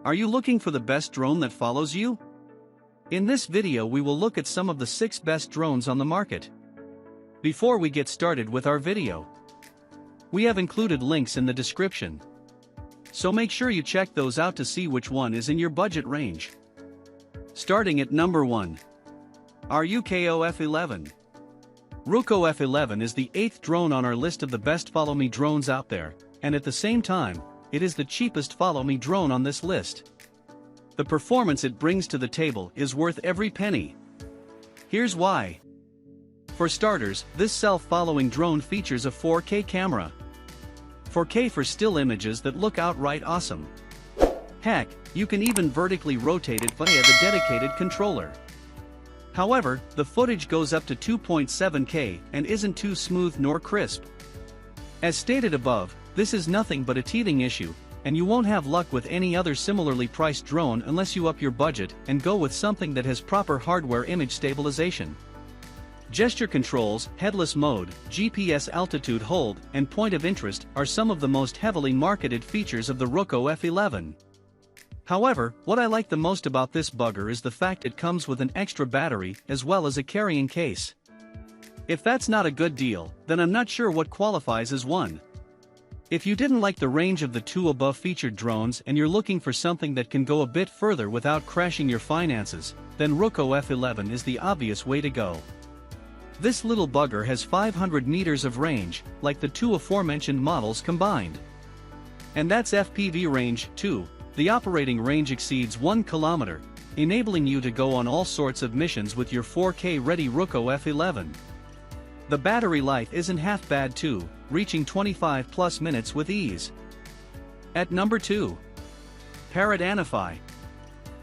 Are you looking for the best drone that follows you? In this video we will look at some of the 6 best drones on the market. Before we get started with our video, we have included links in the description, so make sure you check those out to see which one is in your budget range. Starting at number 1. RUKO F11. RUKO F11 is the 8th drone on our list of the best follow me drones out there, and at the same time, it is the cheapest follow me drone on this list. The performance it brings to the table is worth every penny. Here's why. For starters, this self-following drone features a 4K camera. 4K for still images that look outright awesome. Heck, you can even vertically rotate it via the dedicated controller. However, the footage goes up to 2.7K and isn't too smooth nor crisp. As stated above, this is nothing but a teething issue, and you won't have luck with any other similarly priced drone unless you up your budget and go with something that has proper hardware image stabilization. Gesture controls, headless mode, GPS altitude hold, and point of interest are some of the most heavily marketed features of the RUKO F11. However, what I like the most about this bugger is the fact it comes with an extra battery as well as a carrying case. If that's not a good deal, then I'm not sure what qualifies as one. If you didn't like the range of the 2 above featured drones and you're looking for something that can go a bit further without crashing your finances, then RUKO F11 is the obvious way to go. This little bugger has 500 meters of range, like the 2 aforementioned models combined. And that's FPV range, too. The operating range exceeds 1 kilometer, enabling you to go on all sorts of missions with your 4K-ready RUKO F11. The battery life isn't half bad too, reaching 25+ minutes with ease. At number 2. PARROT ANAFI.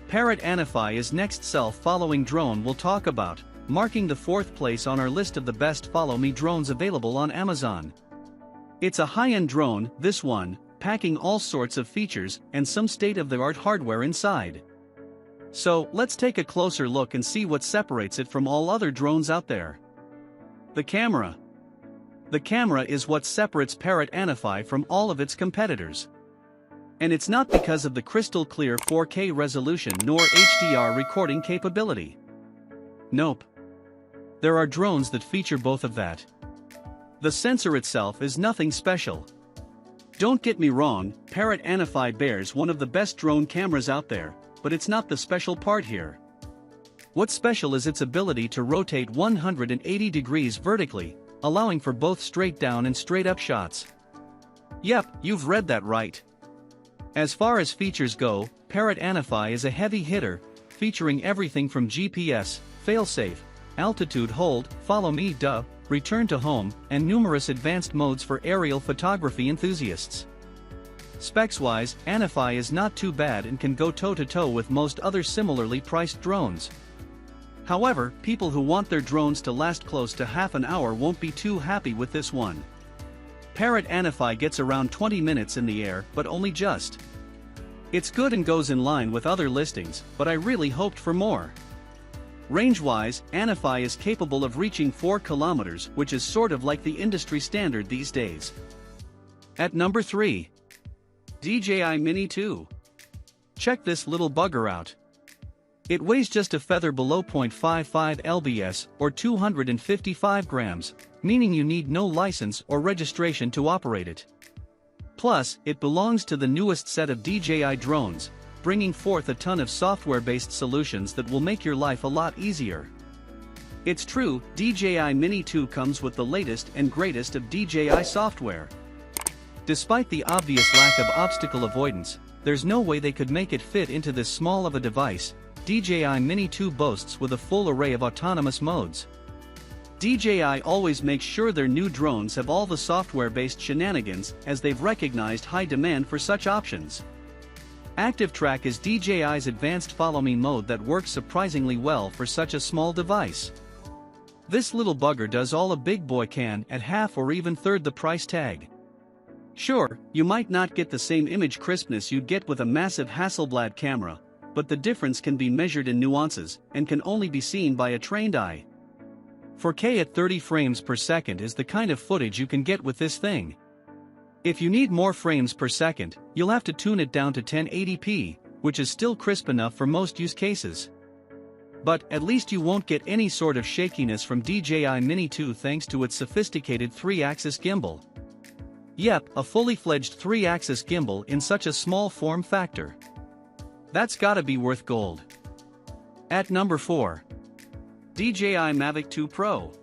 PARROT ANAFI is next self-following drone we'll talk about, marking the 4th place on our list of the best follow-me drones available on Amazon. It's a high-end drone, this one, packing all sorts of features and some state-of-the-art hardware inside. So, let's take a closer look and see what separates it from all other drones out there. The camera. The camera is what separates PARROT ANAFI from all of its competitors. And it's not because of the crystal clear 4K resolution nor HDR recording capability. Nope. There are drones that feature both of that. The sensor itself is nothing special. Don't get me wrong, PARROT ANAFI bears one of the best drone cameras out there, but it's not the special part here. What's special is its ability to rotate 180 degrees vertically, allowing for both straight down and straight up shots. Yep, you've read that right. As far as features go, PARROT ANAFI is a heavy hitter, featuring everything from GPS, failsafe, altitude hold, follow me, return to home, and numerous advanced modes for aerial photography enthusiasts. Specs-wise, ANAFI is not too bad and can go toe-to-toe with most other similarly priced drones. However, people who want their drones to last close to half an hour won't be too happy with this one. PARROT ANAFI gets around 20 minutes in the air, but only just. It's good and goes in line with other listings, but I really hoped for more. Range-wise, ANAFI is capable of reaching 4 kilometers, which is sort of like the industry standard these days. At number 3. DJI Mini 2. Check this little bugger out. It weighs just a feather below 0.55 lbs, or 255 grams, meaning you need no license or registration to operate it. Plus, it belongs to the newest set of DJI drones, bringing forth a ton of software-based solutions that will make your life a lot easier. It's true, DJI Mini 2 comes with the latest and greatest of DJI software. Despite the obvious lack of obstacle avoidance, there's no way they could make it fit into this small of a device. DJI Mini 2 boasts with a full array of autonomous modes. DJI always makes sure their new drones have all the software-based shenanigans, as they've recognized high demand for such options. Active Track is DJI's advanced follow-me mode that works surprisingly well for such a small device. This little bugger does all a big boy can at half or even third the price tag. Sure, you might not get the same image crispness you'd get with a massive Hasselblad camera, but the difference can be measured in nuances and can only be seen by a trained eye. 4K at 30 frames per second is the kind of footage you can get with this thing. If you need more frames per second, you'll have to tune it down to 1080p, which is still crisp enough for most use cases. But at least you won't get any sort of shakiness from DJI Mini 2 thanks to its sophisticated 3-axis gimbal. Yep, a fully fledged 3-axis gimbal in such a small form factor. That's gotta be worth gold. At number 4. DJI Mavic 2 Pro.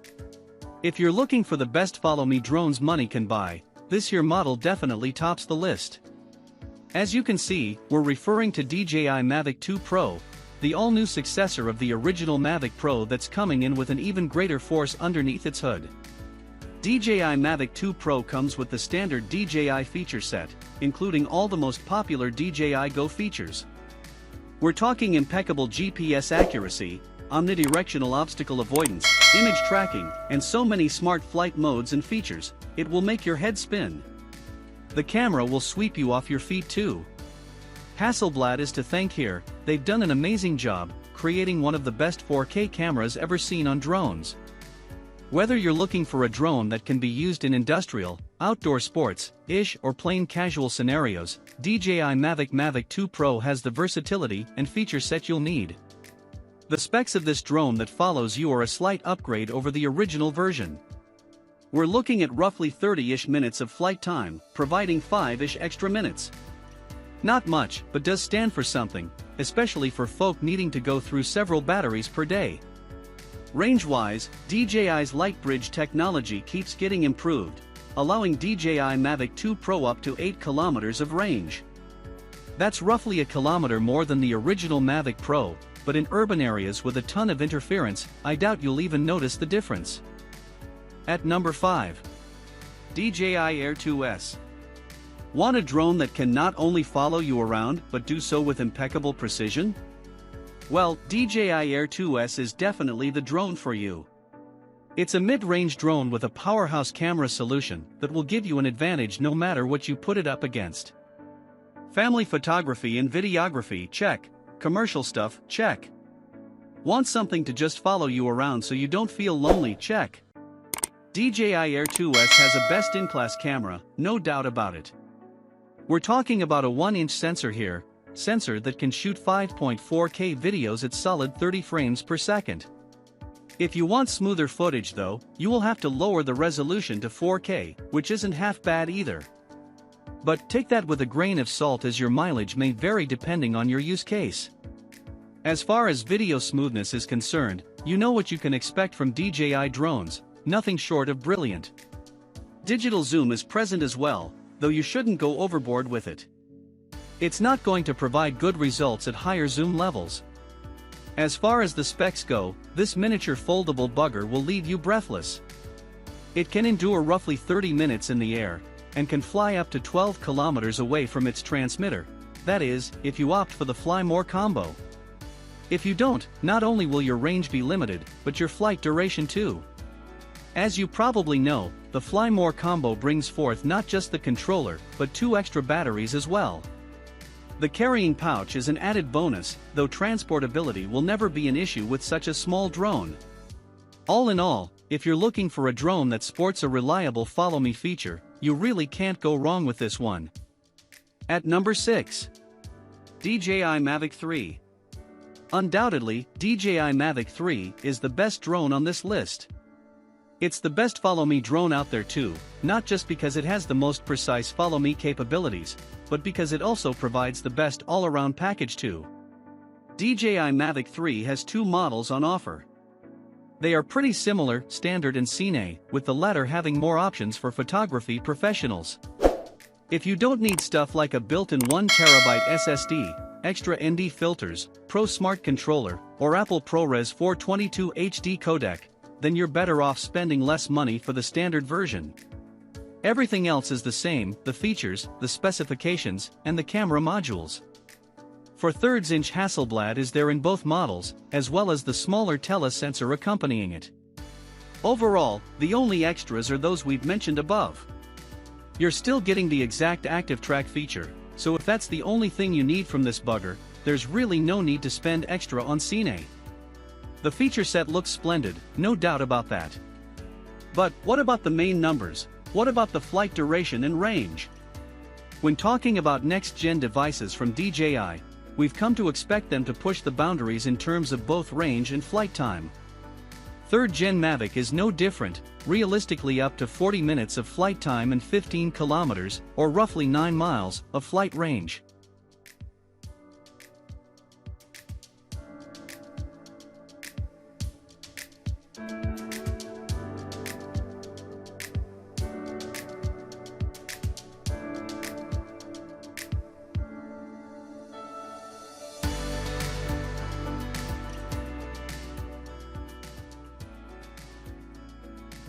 If you're looking for the best follow-me drones money can buy, this here model definitely tops the list. As you can see, we're referring to DJI Mavic 2 Pro, the all-new successor of the original Mavic Pro that's coming in with an even greater force underneath its hood. DJI Mavic 2 Pro comes with the standard DJI feature set, including all the most popular DJI Go features. We're talking impeccable GPS accuracy, omnidirectional obstacle avoidance, image tracking, and so many smart flight modes and features, it will make your head spin. The camera will sweep you off your feet too. Hasselblad is to thank here, they've done an amazing job, creating one of the best 4K cameras ever seen on drones. Whether you're looking for a drone that can be used in industrial, outdoor sports-ish or plain casual scenarios, DJI Mavic 2 Pro has the versatility and feature set you'll need. The specs of this drone that follows you are a slight upgrade over the original version. We're looking at roughly 30-ish minutes of flight time, providing 5-ish extra minutes. Not much, but does stand for something, especially for folk needing to go through several batteries per day. Range-wise, DJI's LightBridge technology keeps getting improved, allowing DJI Mavic 2 Pro up to 8 kilometers of range. That's roughly a kilometer more than the original Mavic Pro, but in urban areas with a ton of interference, I doubt you'll even notice the difference. At number 5. DJI Air 2S. Want a drone that can not only follow you around but do so with impeccable precision? Well, DJI Air 2S is definitely the drone for you. It's a mid-range drone with a powerhouse camera solution that will give you an advantage no matter what you put it up against. Family photography and videography, check. Commercial stuff, check. Want something to just follow you around so you don't feel lonely, check. DJI Air 2S has a best-in-class camera, no doubt about it. We're talking about a 1-inch sensor here, sensor that can shoot 5.4K videos at solid 30 frames per second. If you want smoother footage though, you will have to lower the resolution to 4K, which isn't half bad either. But take that with a grain of salt as your mileage may vary depending on your use case. As far as video smoothness is concerned, you know what you can expect from DJI drones, nothing short of brilliant. Digital zoom is present as well, though you shouldn't go overboard with it. It's not going to provide good results at higher zoom levels. As far as the specs go, this miniature foldable bugger will leave you breathless. It can endure roughly 30 minutes in the air, and can fly up to 12 kilometers away from its transmitter, that is, if you opt for the Fly More combo. If you don't, not only will your range be limited, but your flight duration too. As you probably know, the Fly More combo brings forth not just the controller, but 2 extra batteries as well. The carrying pouch is an added bonus, though transportability will never be an issue with such a small drone. All in all, if you're looking for a drone that sports a reliable follow-me feature, you really can't go wrong with this one. At number 6. DJI Mavic 3. Undoubtedly, DJI Mavic 3 is the best drone on this list. It's the best follow-me drone out there too, not just because it has the most precise follow-me capabilities, but because it also provides the best all-around package too. DJI Mavic 3 has 2 models on offer. They are pretty similar, standard and Cine, with the latter having more options for photography professionals. If you don't need stuff like a built-in 1TB SSD, extra ND filters, Pro Smart Controller, or Apple ProRes 422 HD codec, then you're better off spending less money for the standard version. Everything else is the same, the features, the specifications, and the camera modules. For 3/8" Hasselblad is there in both models, as well as the smaller telesensor accompanying it. Overall, the only extras are those we've mentioned above. You're still getting the exact active track feature, so if that's the only thing you need from this bugger, there's really no need to spend extra on Cine. The feature set looks splendid, no doubt about that. But what about the main numbers? What about the flight duration and range? When talking about next-gen devices from DJI, we've come to expect them to push the boundaries in terms of both range and flight time. 3rd Gen MAVIC is no different, realistically up to 40 minutes of flight time and 15 kilometers, or roughly 9 miles, of flight range.